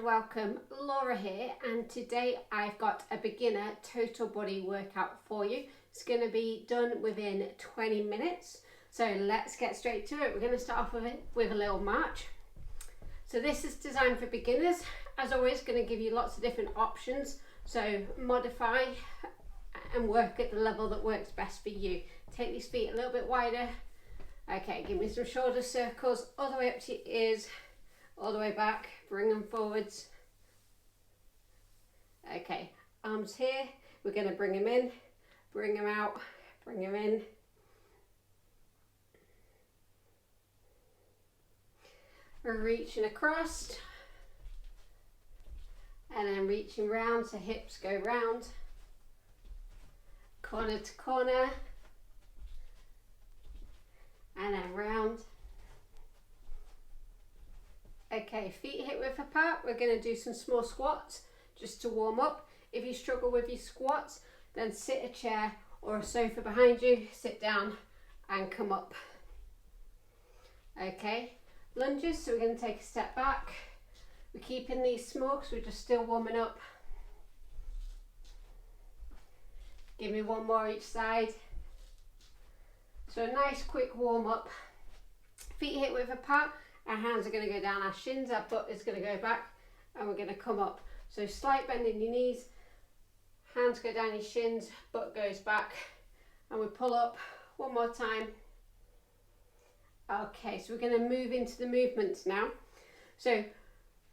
welcome, Laura here, and today I've got a beginner total body workout for you. It's going to be done within 20 minutes, so let's get straight to it. We're going to start off with a little march. So this is designed for beginners. As always, going to give you lots of different options, so modify and work at the level that works best for you. Take these feet a little bit wider. Okay, give me some shoulder circles all the way up to your ears, all the way back, bring them forwards. Okay, arms here, we're going to bring them in, bring them out, bring them in. We're reaching across, and then reaching round, so hips go round, corner to corner, and then round. Okay, feet hip width apart. We're going to do some small squats just to warm up. If you struggle with your squats, then sit a chair or a sofa behind you, sit down and come up. Okay, lunges, so we're going to take a step back. We're keeping these small because we're just still warming up. Give me one more each side. So a nice quick warm up. Feet hip width apart. Our hands are going to go down our shins, our butt is going to go back, and we're going to come up. So slight bend in your knees, hands go down your shins, butt goes back, and we pull up one more time. Okay, so we're going to move into the movements now. So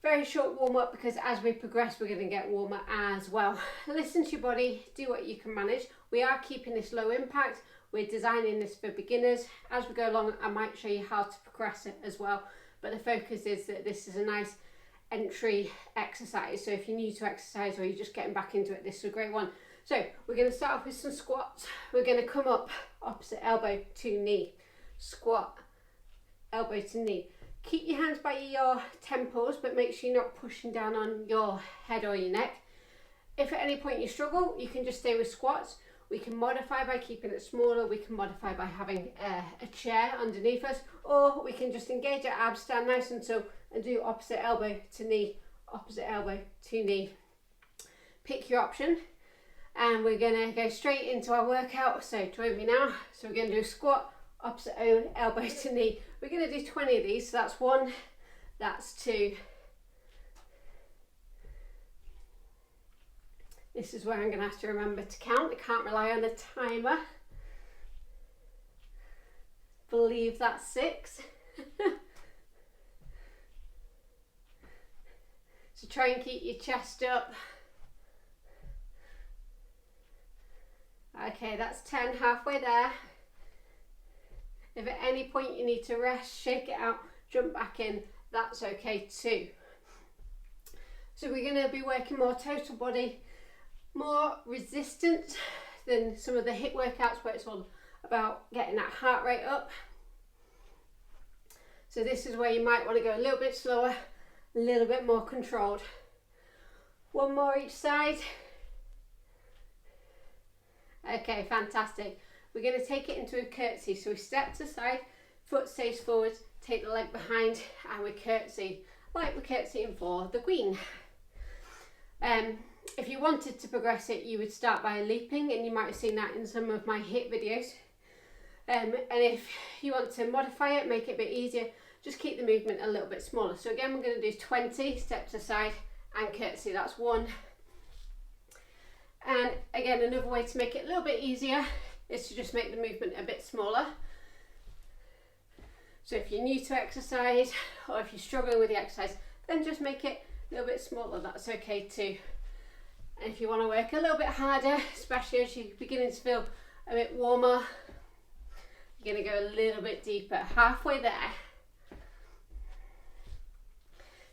very short warm up, because as we progress we're going to get warmer as well. Listen to your body, do what you can manage. We are keeping this low impact. We're designing this for beginners. As we go along, I might show you how to progress it as well. But the focus is that this is a nice entry exercise. So if you're new to exercise or you're just getting back into it, this is a great one. So we're going to start off with some squats. We're going to come up opposite elbow to knee. Squat, elbow to knee. Keep your hands by your temples, but make sure you're not pushing down on your head or your neck. If at any point you struggle, you can just stay with squats. We can modify by keeping it smaller, we can modify by having a chair underneath us, or we can just engage our abs, stand nice and tall, and do opposite elbow to knee, opposite elbow to knee. Pick your option, and we're going to go straight into our workout, so join me now. So we're going to do a squat, opposite elbow to knee. We're going to do 20 of these, so that's 1, that's 2. This is where I'm going to have to remember to count. I can't rely on a timer. Believe that's 6. So try and keep your chest up. Okay, that's 10, halfway there. If at any point you need to rest, shake it out, jump back in, that's okay too. So we're going to be working more total body, more resistance than some of the HIIT workouts where it's all about getting that heart rate up. So this is where you might want to go a little bit slower, a little bit more controlled. One more each side. Okay, fantastic. We're going to take it into a curtsy. So we step to the side, foot stays forward, take the leg behind, and we curtsy like we're curtsying for the Queen. If you wanted to progress it, you would start by leaping, and you might have seen that in some of my HIIT videos. And if you want to modify it, make it a bit easier, just keep the movement a little bit smaller. So again, we're going to do 20, step to the side and curtsy, that's 1. And again, another way to make it a little bit easier is to just make the movement a bit smaller. So if you're new to exercise, or if you're struggling with the exercise, then just make it a little bit smaller, that's okay too. And if you want to work a little bit harder, especially as you're beginning to feel a bit warmer, you're going to go a little bit deeper, halfway there.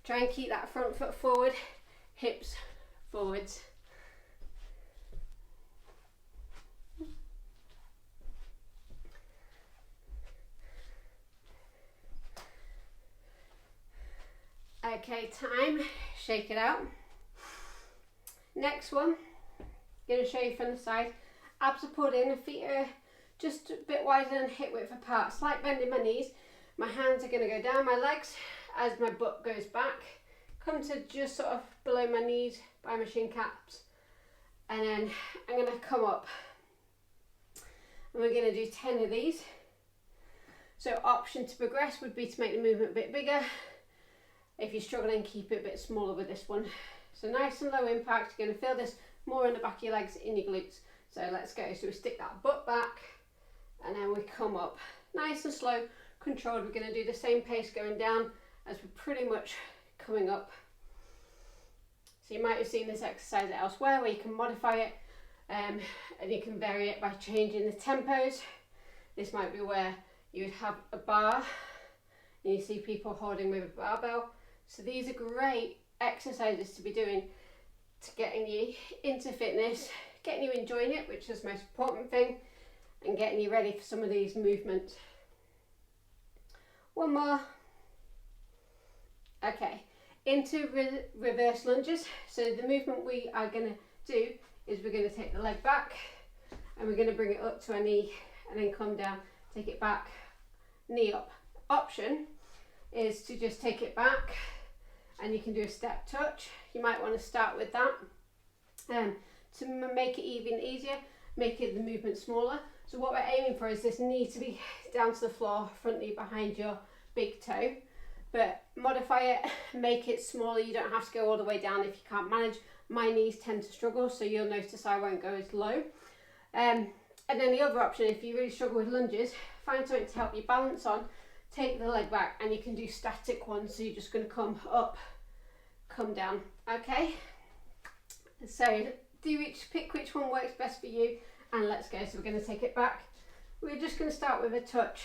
Try and keep that front foot forward, hips forwards. Okay, time, shake it out. Next one, going to show you from the side. Abs are pulled in, feet are just a bit wider than hip width apart. Slight bend in my knees. My hands are going to go down my legs as my butt goes back. come to just sort of below my knees by my shin caps, and then I'm going to come up, and we're going to do 10 of these. So option to progress would be to make the movement a bit bigger. If you're struggling, keep it a bit smaller with this one. So nice and low impact. You're going to feel this more in the back of your legs, in your glutes. So let's go. So we stick that butt back, and then we come up nice and slow, controlled. We're going to do the same pace going down as we're pretty much coming up. So you might have seen this exercise elsewhere where you can modify it, and you can vary it by changing the tempos. This might be where you would have a bar and you see people holding with a barbell. So these are great exercises to be doing to getting you into fitness, getting you enjoying it, which is the most important thing, and getting you ready for some of these movements. One more. Okay, into reverse lunges. So the movement we are going to do is we're going to take the leg back and we're going to bring it up to our knee and then come down, take it back, knee up. Option is to just take it back and you can do a step touch. You might want to start with that. To make it even easier, make it the movement smaller. So what we're aiming for is this knee to be down to the floor, front knee behind your big toe. But modify it, make it smaller. You don't have to go all the way down if you can't manage. My knees tend to struggle, so you'll notice I won't go as low. And then the other option, if you really struggle with lunges, find something to help you balance on, take the leg back, and you can do static ones. So you're just going to come up, come down. Okay, so pick which one works best for you, and let's go. So we're going to take it back. We're just going to start with a touch,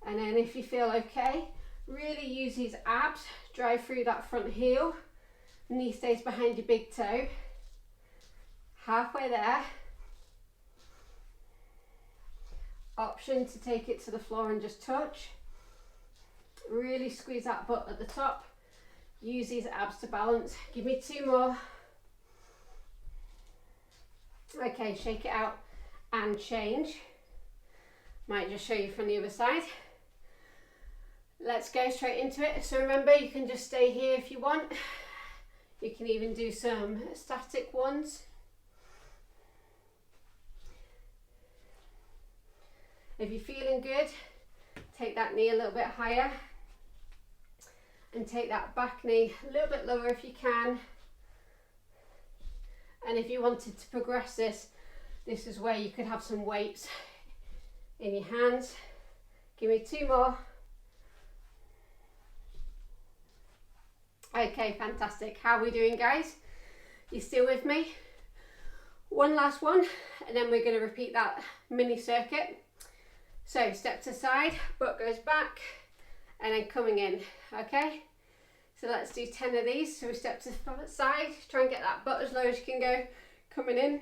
and then if you feel okay, really use these abs, drive through that front heel, knee stays behind your big toe, halfway there. Option to take it to the floor and just touch. Really squeeze that butt at the top. Use these abs to balance. Give me 2 more. Okay, shake it out and change. Might just show you from the other side. Let's go straight into it. So remember, you can just stay here if you want. You can even do some static ones. If you're feeling good, take that knee a little bit higher and take that back knee a little bit lower if you can. And if you wanted to progress this is where you could have some weights in your hands. Give me 2 more. Okay, fantastic. How are we doing, guys? You still with me? One last one, and then we're going to repeat that mini circuit. So step to side, butt goes back, and then coming in, okay? So let's do 10 of these. So we step to the side, try and get that butt as low as you can go, coming in.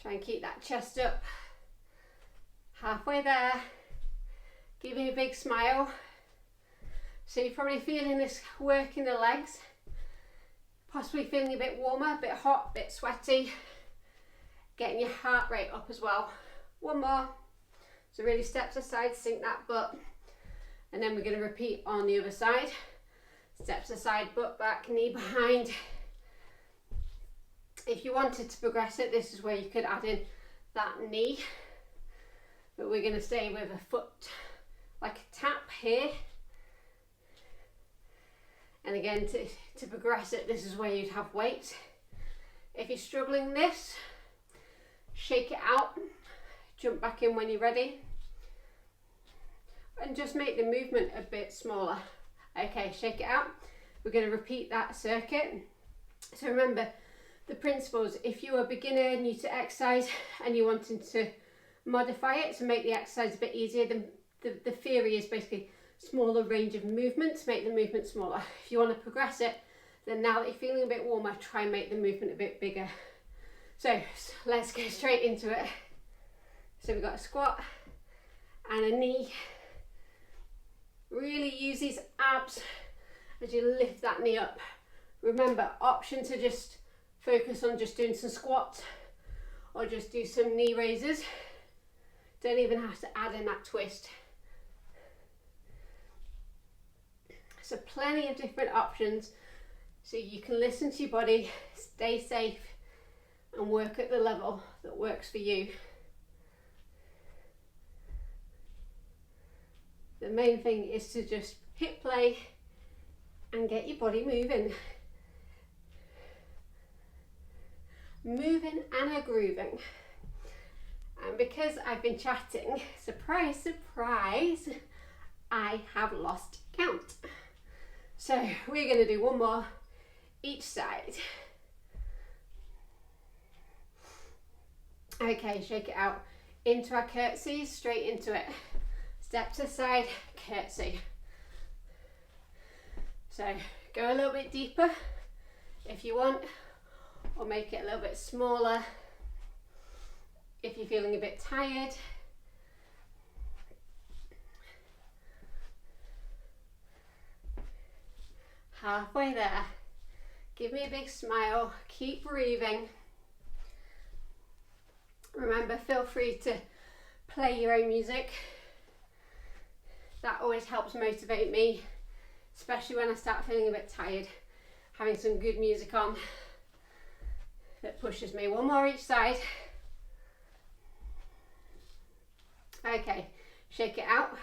Try and keep that chest up. Halfway there. Give me a big smile. So you're probably feeling this work in the legs. Possibly feeling a bit warmer, a bit hot, a bit sweaty. Getting your heart rate up as well. One more. So really step to side, sink that butt. And then we're going to repeat on the other side. Step to side, butt back, knee behind. If you wanted to progress it, this is where you could add in that knee. But we're going to stay with a foot, like a tap here. And again, to progress it, this is where you'd have weights. If you're struggling this, shake it out, jump back in when you're ready, and just make the movement a bit smaller. Okay, shake it out. We're going to repeat that circuit. So remember the principles. If you're a beginner, new to exercise, and you're wanting to modify it to make the exercise a bit easier, then the theory is basically smaller range of movements, make the movement smaller. If you want to progress it, then now that you're feeling a bit warmer, try and make the movement a bit bigger. So let's go straight into it. So we've got a squat and a knee. Really use these abs as you lift that knee up. Remember, option to just focus on just doing some squats. or just do some knee raises. Don't even have to add in that twist. So plenty of different options so you can listen to your body, stay safe, and work at the level that works for you. The main thing is to just hit play and get your body moving. Moving and a grooving. And because I've been chatting, surprise, surprise, I have lost count. So we're going to do one more each side. Okay, shake it out. Into our curtsies, straight into it. Step to the side, curtsy. So go a little bit deeper if you want, or make it a little bit smaller if you're feeling a bit tired. Halfway there. Give me a big smile, keep breathing. Remember, feel free to play your own music. That always helps motivate me, especially when I start feeling a bit tired. Having some good music on that pushes me. One more each side. Okay, shake it out.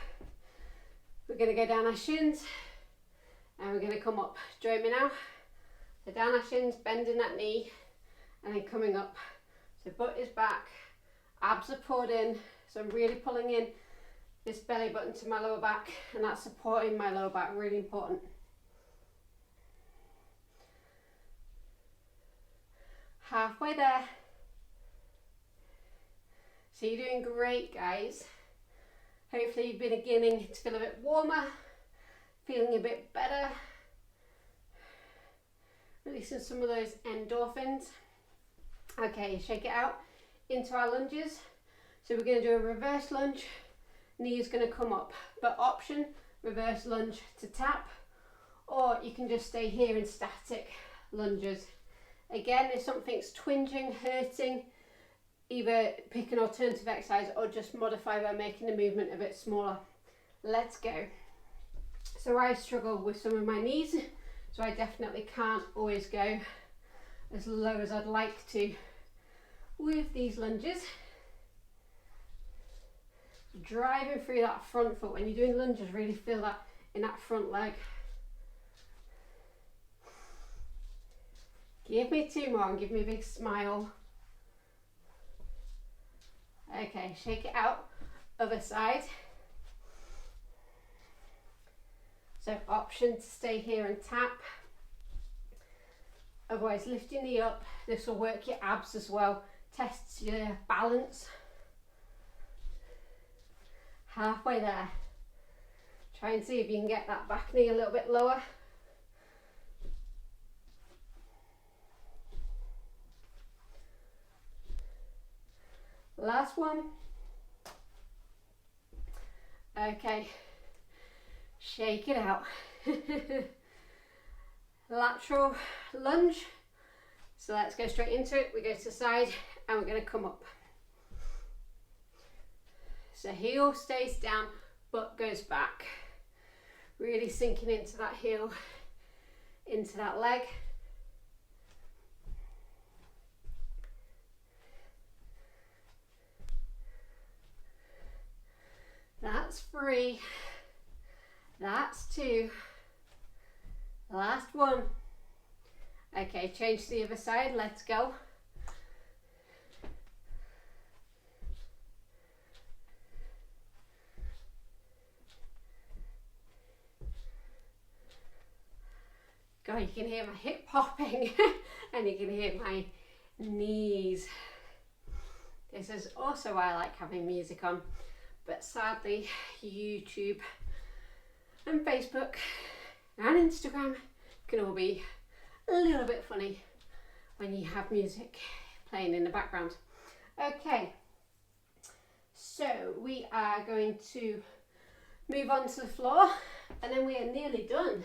We're going to go down our shins and we're going to come up. Join me now. So down our shins, bending that knee, and then coming up. So butt is back, abs are pulled in, so I'm really pulling in this belly button to my lower back, and that's supporting my lower back, really important. Halfway there. So you're doing great, guys. Hopefully you've been beginning to feel a bit warmer, feeling a bit better, releasing some of those endorphins. Okay, shake it out into our lunges. So we're going to do a reverse lunge. Knee is going to come up, but option, reverse lunge to tap, or you can just stay here in static lunges. Again, if something's twinging, hurting, either pick an alternative exercise or just modify by making the movement a bit smaller. Let's go. So I struggle with some of my knees, so I definitely can't always go as low as I'd like to with these lunges. Driving through that front foot. When you're doing lunges, really feel that in that front leg. Give me two more and give me a big smile. Okay, shake it out. Other side. So option to stay here and tap. Otherwise, lift your knee up. This will work your abs as well. Tests your balance. Halfway there. Try and see if you can get that back knee a little bit lower. Last one. Okay, shake it out. Lateral lunge. So let's go straight into it. We go to the side and we're going to come up. So heel stays down, butt goes back. Really sinking into that heel, into that leg. That's 3. That's 2. Last one. Okay, change to the other side. Let's go. God, you can hear my hip popping and you can hear my knees. This is also why I like having music on, but sadly YouTube and Facebook and Instagram can all be a little bit funny when you have music playing in the background. Okay, so we are going to move on to the floor and then we are nearly done.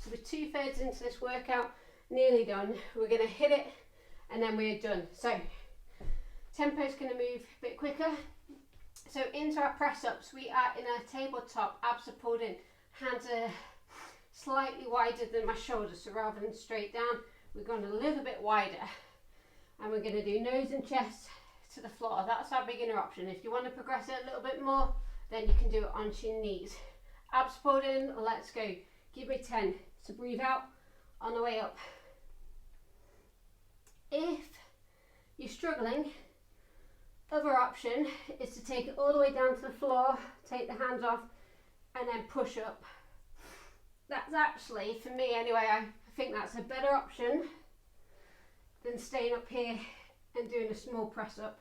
So we're 2/3 into this workout, nearly done. We're going to hit it and then we're done. So Tempo is going to move a bit quicker. So into our press ups, we are in a tabletop, abs are pulled in, hands are slightly wider than my shoulders, so rather than straight down, we're going a little bit wider. And we're going to do nose and chest to the floor. That's our beginner option. If you want to progress it a little bit more, then you can do it onto your knees. Abs pulled in, let's go. Give me 10. So breathe out on the way up. If you're struggling, other option is to take it all the way down to the floor, take the hands off, and then push up. That's actually, for me anyway, I think that's a better option than staying up here and doing a small press up.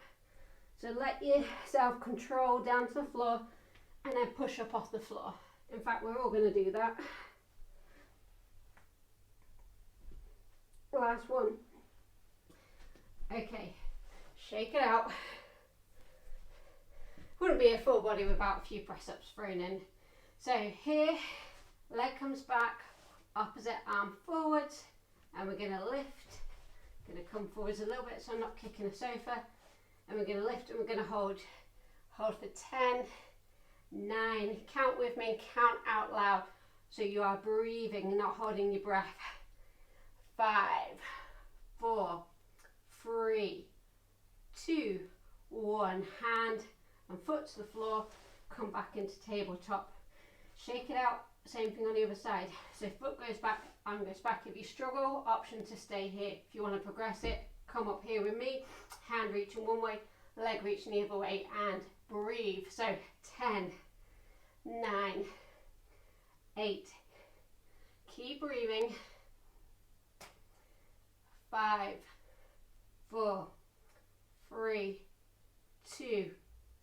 So let yourself control down to the floor and then push up off the floor. In fact, we're all going to do that. Last one. Okay, shake it out. Wouldn't be a full body without a few press ups thrown in. So here, leg comes back, opposite arm forwards, and we're going to lift. Going to come forwards a little bit so I'm not kicking the sofa, and we're going to lift and we're going to hold for 10, 9, count with me and count out loud so you are breathing, not holding your breath. 5, 4, 3, 2, 1, hand and foot to the floor, come back into tabletop, shake it out, same thing on the other side. So foot goes back, arm goes back. If you struggle, option to stay here. If you want to progress it, come up here with me, hand reaching one way, leg reaching the other way, and breathe. So 10, 9, 8, keep breathing, 5, 4, 3, 2,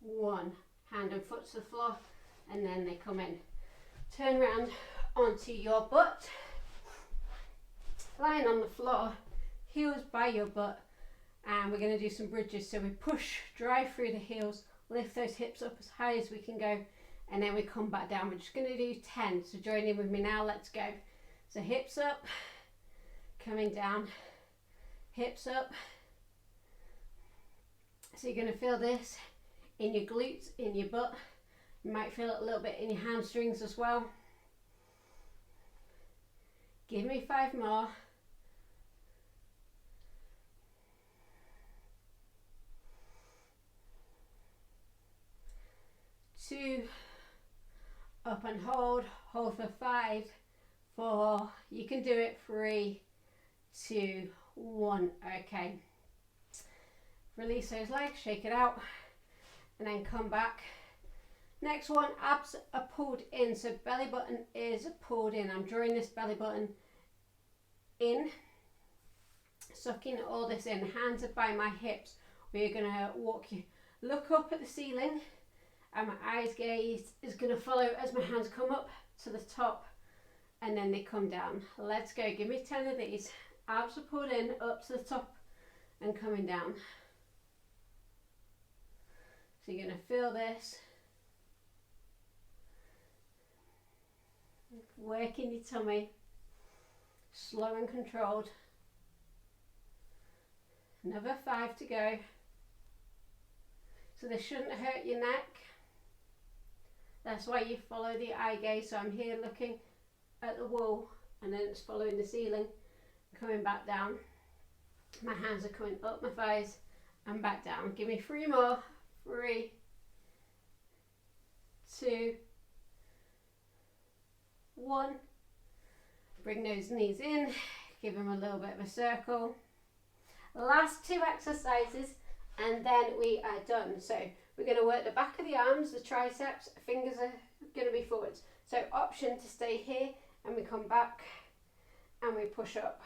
1, hand and foot to the floor, and then they come in. Turn around onto your butt, lying on the floor, heels by your butt, and we're going to do some bridges. So we push, drive through the heels, lift those hips up as high as we can go, and then we come back down. We're just going to do 10, so join in with me now, let's go. So hips up, coming down, hips up. So you're going to feel this in your glutes, in your butt. You might feel it a little bit in your hamstrings as well. Give me 5 more. 2, up and hold for 5, 4, you can do it, 3, 2, 1, okay. Release those legs, shake it out, and then come back. Next one, abs are pulled in, so belly button is pulled in. I'm drawing this belly button in, sucking all this in. Hands are by my hips. We're going to walk you, look up at the ceiling, and my eyes gaze is going to follow as my hands come up to the top, and then they come down. Let's go, give me 10 of these. Abs are pulled in, up to the top, and coming down. So you're going to feel this. Working your tummy, slow and controlled. Another 5 to go. So this shouldn't hurt your neck. That's why you follow the eye gaze. So I'm here looking at the wall, and then it's following the ceiling, coming back down. My hands are coming up my thighs and back down. Give me 3 more. 3, 2, 1. Bring those knees in, give them a little bit of a circle. Last 2 exercises, and then we are done. So we're going to work the back of the arms, the triceps, fingers are going to be forwards. So option to stay here, and we come back and we push up.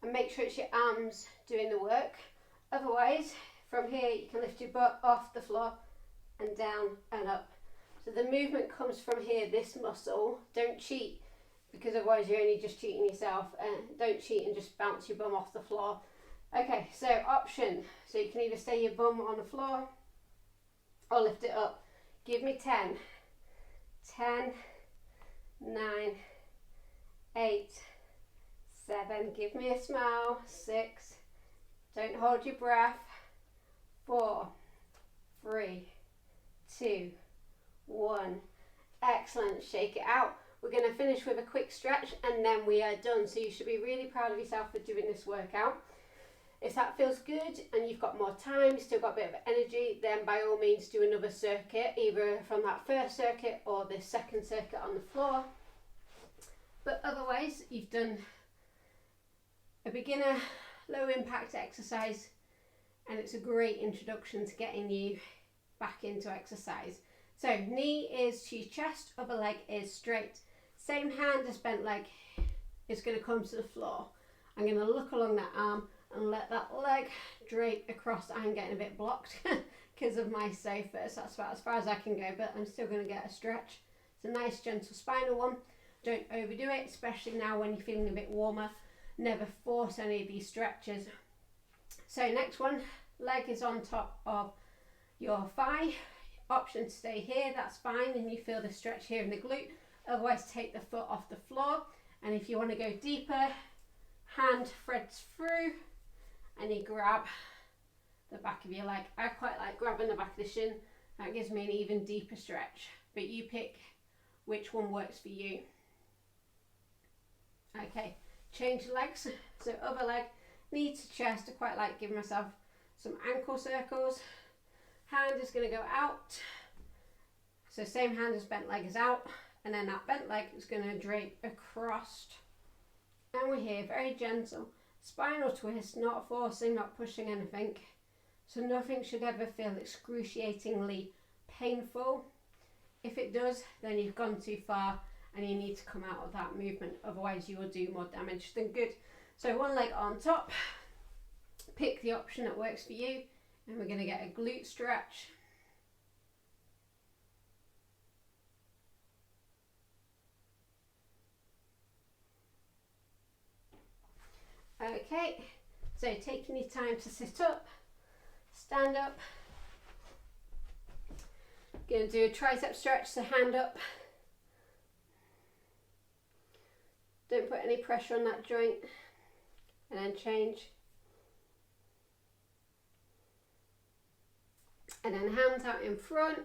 And make sure it's your arms doing the work. Otherwise, from here you can lift your butt off the floor and down and up. So the movement comes from here, this muscle. Don't cheat, because otherwise you're only just cheating yourself. Don't cheat and just bounce your bum off the floor. Okay, so option. So you can either stay your bum on the floor or lift it up. Give me 10. 10, 9, 8, 7. Give me a smile. 6, Don't hold your breath. 4, 3, 2, 1. Excellent. Shake it out. We're going to finish with a quick stretch and then we are done. So you should be really proud of yourself for doing this workout. If that feels good and you've got more time, still got a bit of energy, then by all means do another circuit, either from that first circuit or this second circuit on the floor. But otherwise, you've done a beginner low impact exercise and it's a great introduction to getting you back into exercise. So knee is to your chest, other leg is straight. Same hand as bent leg is going to come to the floor. I'm going to look along that arm and let that leg drape across. I'm getting a bit blocked because of my sofa, so that's about as far as I can go, but I'm still going to get a stretch. It's a nice gentle spinal one. Don't overdo it, especially now when you're feeling a bit warmer. Never force any of these stretches. So next one, leg is on top of your thigh. Option to stay here, that's fine, and you feel the stretch here in the glute. Otherwise take the foot off the floor, and if you want to go deeper, hand threads through and you grab the back of your leg. I quite like grabbing the back of the shin. That gives me an even deeper stretch, but you pick which one works for you. Okay, change legs. So other leg, knee to chest. I quite like giving myself some ankle circles. Hand is going to go out. So same hand as bent leg is out, and then that bent leg is going to drape across. And we're here, very gentle. Spinal twist, not forcing, not pushing anything. So nothing should ever feel excruciatingly painful. If it does, then you've gone too far and you need to come out of that movement. Otherwise you will do more damage than good. So one leg on top. Pick the option that works for you. And we're going to get a glute stretch. Okay, so taking your time to sit up, stand up. Going to do a tricep stretch, so hand up. Don't put any pressure on that joint, and then change. And then hands out in front.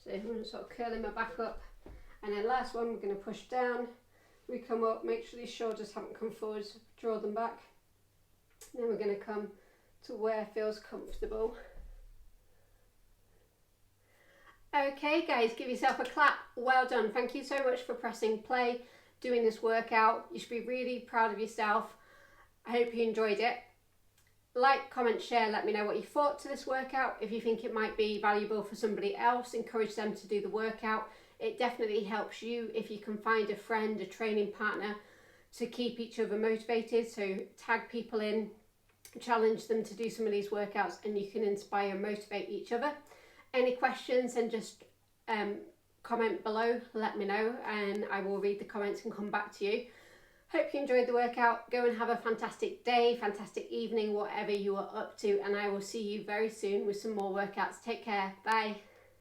So I'm going to sort of curling my back up. And then last one, we're going to push down. We come up, make sure these shoulders haven't come forward, so draw them back. Then we're going to come to where feels comfortable. Okay guys, give yourself a clap. Well done. Thank you so much for pressing play, doing this workout. You should be really proud of yourself. I hope you enjoyed it. Like, comment, share, let me know what you thought to this workout. If you think it might be valuable for somebody else, encourage them to do the workout. It definitely helps you if you can find a friend, a training partner, to keep each other motivated. So tag people in, challenge them to do some of these workouts, and you can inspire and motivate each other. Any questions, then just comment below, let me know, and I will read the comments and come back to you. Hope you enjoyed the workout. Go and have a fantastic day, fantastic evening, whatever you are up to, and I will see you very soon with some more workouts. Take care. Bye.